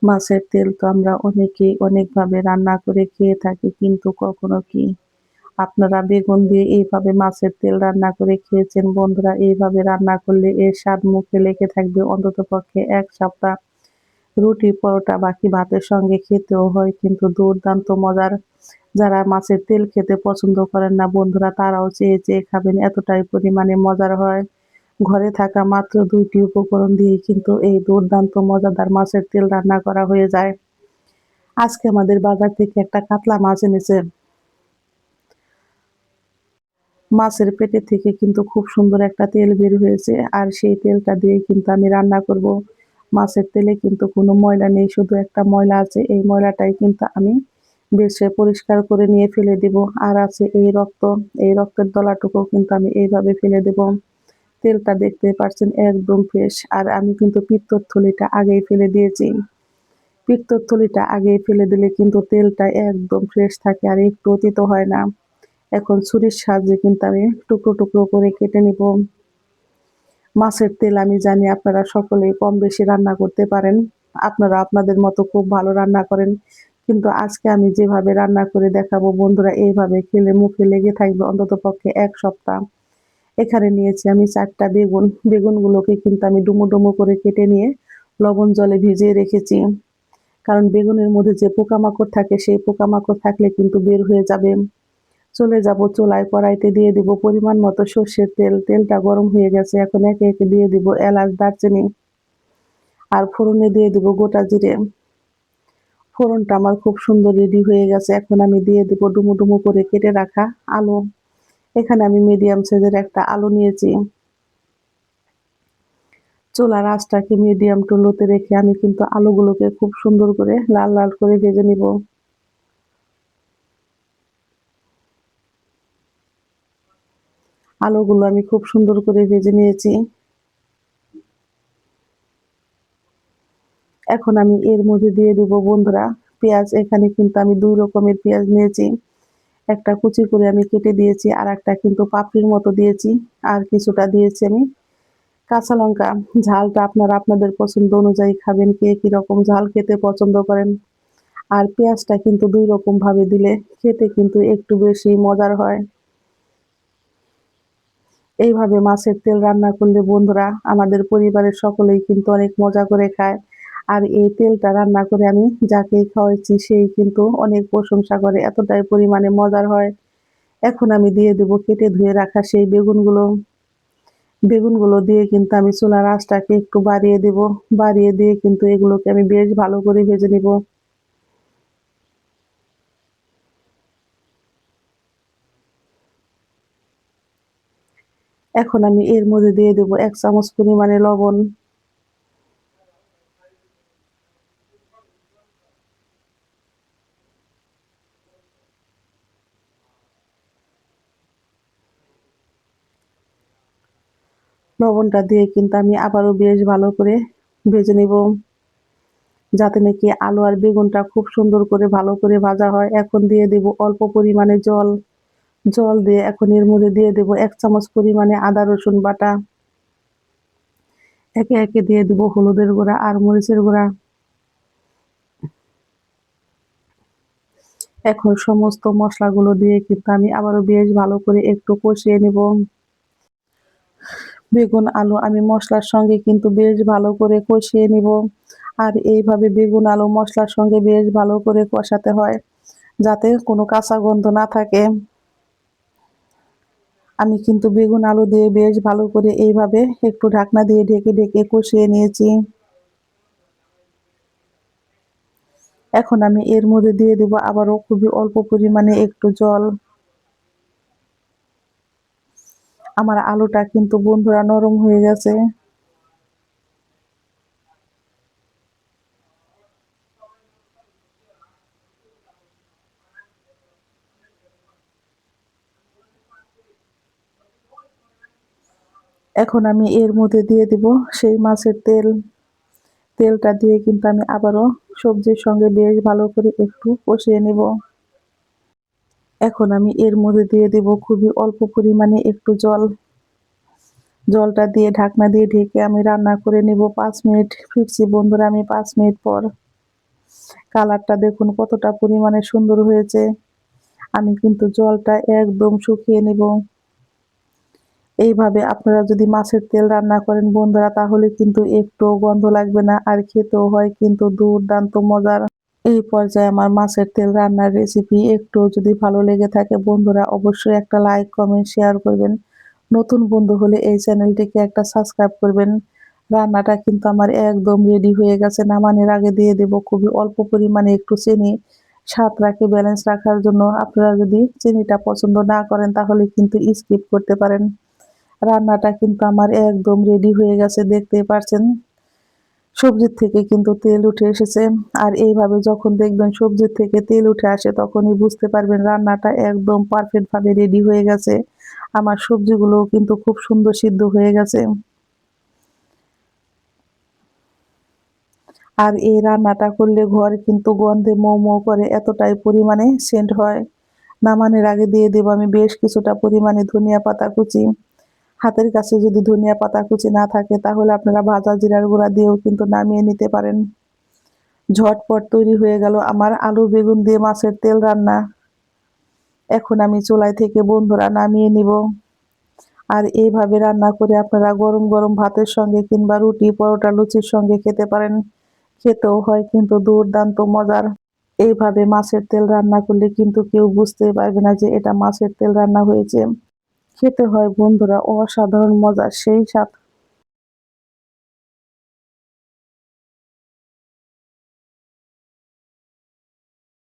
মাছের তেল তো আমরা অনেকেই অনেকভাবে রান্না করে খেয়ে থাকি, কিন্তু কখনো কি আপনারা বেগুন দিয়ে এইভাবে মাছের তেল রান্না করে খেয়েছেন? বন্ধুরা, এইভাবে রান্না করলে এর স্বাদ মুখে লেগে থাকবে অন্ততপক্ষে ১ সপ্তাহ। রুটি, পরোটা বাকি ভাতের সঙ্গে খেতেও হয় কিন্তু দুর্দান্ত মজার। যারা মাছের তেল খেতে পছন্দ করেন না বন্ধুরা, তারাও চেয়ে চেয়ে খাবেন, এতটাই পরিমাণে মজার হয়। ঘরে থাকা মাত্র ২ টি উপকরণ দিয়েই কিন্তু এই দুর্দান্ত মজাদার মাছের তেল রান্না করা হয়ে যায়। আজকে আমাদের বাজার থেকে একটা কাতলা মাছ এনেছে। মাছের পেটে থেকে কিন্তু খুব সুন্দর একটা তেল বের হয়েছে, আর সেই তেলটা দিয়েই কিন্তু আমি রান্না করব। মাছের তেলে কিন্তু কোনো ময়লা নেই, শুধু একটা ময়লা আছে। এই ময়লাটাই কিন্তু আমি বেছে পরিষ্কার করে নিয়ে ফেলে দিব। আর আছে এই রক্ত, এই রক্তের দলাটুকুও কিন্তু আমি এইভাবে ফেলে দেব। তেলটা দেখতে পাচ্ছেন একদম ফ্রেশ, আর আমি কিন্তু পিত্তর থলিটা আগেই ফেলে দিয়েছি। পিত্তর থলিটা আগেই ফেলে দিলে কিন্তু তেলটা একদম ফ্রেশ থাকে আর একটুও তিতো হয় না। এখন ছুরির সাহায্যে কিন্তু আমি টুকরো টুকরো করে কেটে নিব। মাছের তেল আমি জানি আপনারা সকলেই কম বেশি রান্না করতে পারেন। আপনারা আপনাদের মতো খুব ভালো রান্না করেন। কিন্তু আজকে আমি যেভাবে রান্না করে দেখাবো বন্ধুরা, এইভাবে খেলে মুখে লেগে থাকবে অন্ততপক্ষে ১ সপ্তাহ। এখানে নিয়েছি আমি ৪ টা বেগুন। বেগুনগুলোকে কিন্তু আমি ডুমো ডুমো করে কেটে নিয়ে লবণ জলে ভিজিয়ে রেখেছি। কারণ বেগুনের মধ্যে যে পোকামাকড় থাকে, সেই পোকামাকড় থাকলে কিন্তু বের হয়ে যাবে। চলে যাব চুলায়, কড়াইতে দিয়ে দিব পরিমাণ মতো সর্ষের তেল। তেলটা গরম হয়ে গেছে, এখন একে একে দিয়ে দিব এলাচ, দারচিনি আর ফোড়নে দিয়ে দিব গোটা জিরে। ফোড়নটা আমার খুব সুন্দর রেডি হয়ে গেছে, এখন আমি দিয়ে দিব ডুমো ডুমো করে কেটে রাখা আলু। এখানে আমি মিডিয়াম সাইজের একটা আলু নিয়েছি। চুলার আঁচটাকে মিডিয়াম টু লোতে রেখে আমি কিন্তু আলুগুলোকে খুব সুন্দর করে লাল লাল করে ভেজে নিব। আলুগুলো আমি খুব সুন্দর করে ভেজে নিয়েছি। এখন আমি এর মধ্যে দিয়ে দিব বন্ধুরা পেঁয়াজ। এখানে কিন্তু আমি ২ রকমের পেঁয়াজ নিয়েছি। একটা কুচি করে আমি কেটে দিয়েছি, আর একটা কিন্তু পাপড়ির মতো দিয়েছি, আর কিছুটা দিয়েছি আমি কাঁচা লঙ্কা। ঝালটা আপনারা আপনাদের পছন্দ অনুযায়ী খাবেন, কে কিরকম ঝাল খেতে পছন্দ করেন। আর পেঁয়াজটা কিন্তু ২ রকম ভাবে দিলে খেতে কিন্তু একটু বেশি মজার হয়। এইভাবে মাছের তেল রান্না করলে বন্ধুরা আমাদের পরিবারের সকলেই কিন্তু অনেক মজা করে খায়। আর এই তেলটা রান্না করে আমি যাকেই খাওয়াইছি সেই কিন্তু অনেক প্রশংসা করে, এতটাই পরিমাণে মজার হয়। এখন আমি দিয়ে দেব কেটে ধুয়ে রাখা সেই বেগুনগুলো। বেগুনগুলো দিয়ে কিন্তু আমি চুলার আঁচটাকে একটু বাড়িয়ে দেব। বাড়িয়ে দিয়ে কিন্তু এগুলোকে আমি বেশ ভালো করে ভেজে নিব। এখন আমি এর মধ্যে দিয়ে দেব ১ চামচ পরিমাণে লবণ। লবণটা দিয়ে কিন্তু আমি আবারও বেশ ভালো করে ভেজে নিব, যাতে নাকি আলু আর বেগুনটা খুব সুন্দর করে ভালো করে ভাজা হয়। এখন দিয়ে দেব অল্প পরিমাণে জল। জল দিয়ে এখন এর মধ্যে দিয়ে দেব ১ চামচ পরিমাণে আদা রসুন বাটা। একে একে দিয়ে দেব হলুদের গুঁড়া আর মরিচের গুঁড়া। এখন সমস্ত মশলাগুলো দিয়ে কিন্তু আমি আবারও বেশ ভালো করে একটু কষিয়ে নিব। বেগুন, আলু আমি মসলার সঙ্গে কিন্তু বেশ ভালো করে কষিয়ে নিব। আর এইভাবে বেগুন, আলু মসলার সঙ্গে বেশ ভালো করে কষাতে হয়, যাতে কোনো কাঁচা গন্ধ না থাকে। আমি কিন্তু বেগুন, আলু দিয়ে বেশ ভালো করে এইভাবে একটু ঢাকনা দিয়ে ঢেকে ঢেকে কষিয়ে নিয়েছি। এখন আমি এর মধ্যে দিয়ে দেব আবারও খুবই অল্প পরিমাণে একটু জল। আমার আলুটা কিন্তু বন্ধুরা নরম হয়ে গেছে। এখন আমি এর মধ্যে দিয়ে দিব সেই মাছের তেল। তেলটা দিয়ে কিন্তু আমি আবারও সবজির সঙ্গে বেশ ভালো করে একটু কষিয়ে নেব। এখন আমি এর মধ্যে দিয়ে দেব খুবই অল্প পরিমাণে একটু জল। জলটা দিয়ে ঢাকনা দিয়ে ঢেকে আমি রান্না করে নেব ৫ মিনিট। ফিরছি বন্ধুরা আমি ৫ মিনিট পর। কালারটা দেখুন কতটা পরিমাণে সুন্দর হয়েছে। আমি কিন্তু জলটা একদম শুকিয়ে নিব। এইভাবে আপনারা যদি মাছের তেল রান্না করেন বন্ধুরা, তাহলে কিন্তু একটুও গন্ধ লাগবে না, আর খেতেও হয় কিন্তু দুর্দান্ত মজার। এই পর্যায়ে আমার মাছের তেল রান্নার রেসিপি একটু যদি ভালো লেগে থাকে বন্ধুরা, অবশ্যই একটা লাইক, কমেন্ট, শেয়ার করবেন। নতুন বন্ধু হলে এই চ্যানেলটিকে একটা সাবস্ক্রাইব করবেন। রান্নাটা কিন্তু আমার একদম রেডি হয়ে গেছে। নামানোর আগে দিয়ে দেব খুবই অল্প পরিমাণে একটু চিনি, স্বাদটাকে ব্যালেন্স রাখার জন্য। আপনারা যদি চিনিটা পছন্দ না করেন তাহলে কিন্তু স্কিপ করতে পারেন। রান্নাটা কিন্তু আমার একদম রেডি হয়ে গেছে, দেখতেই পারছেন। সবজির থেকে কিন্তু তেল উঠে এসেছে। আর এইভাবে যখন দেখবেন সবজির থেকে তেল উঠে আসে তখনই বুঝতে পারবেন রান্নাটা একদম পারফেক্ট ভাবে রেডি হয়ে গেছে। আমার সবজিগুলোও কিন্তু খুব সুন্দর সিদ্ধ হয়ে গেছে। আর এই রান্নাটা করলে ঘর কিন্তু গন্ধে মৌ মৌ করে, এতটাই পরিমাণে সেন্ট হয়। নামানোর আগে দিয়ে দেব আমি বেশ কিছুটা পরিমাণে ধনিয়া পাতা কুচি। হাতের কাছে যদি ধনিয়া পাতা কুচি না থাকে তাহলে আপনারা ভাজা জিরার গুঁড়া দিয়েও কিন্তু নামিয়ে নিতে পারেন। ঝটপট তৈরি হয়ে গেল আমার আলু বেগুন দিয়ে মাছের তেল রান্না। এখন আমি চুলায় থেকে বন্ধুরা নামিয়ে নিব। আর এইভাবে রান্না করে আপনারা গরম গরম ভাতের সঙ্গে কিংবা রুটি, পরোটা, লুচির সঙ্গে খেতে পারেন। খেতেও হয় কিন্তু দুর্দান্ত মজার। এইভাবে মাছের তেল রান্না করলে কিন্তু কেউ বুঝতেই পারবে না যে এটা মাছের তেল রান্না হয়েছে। খেতে হয় বন্ধুরা অসাধারণ মজার, সেই স্বাদ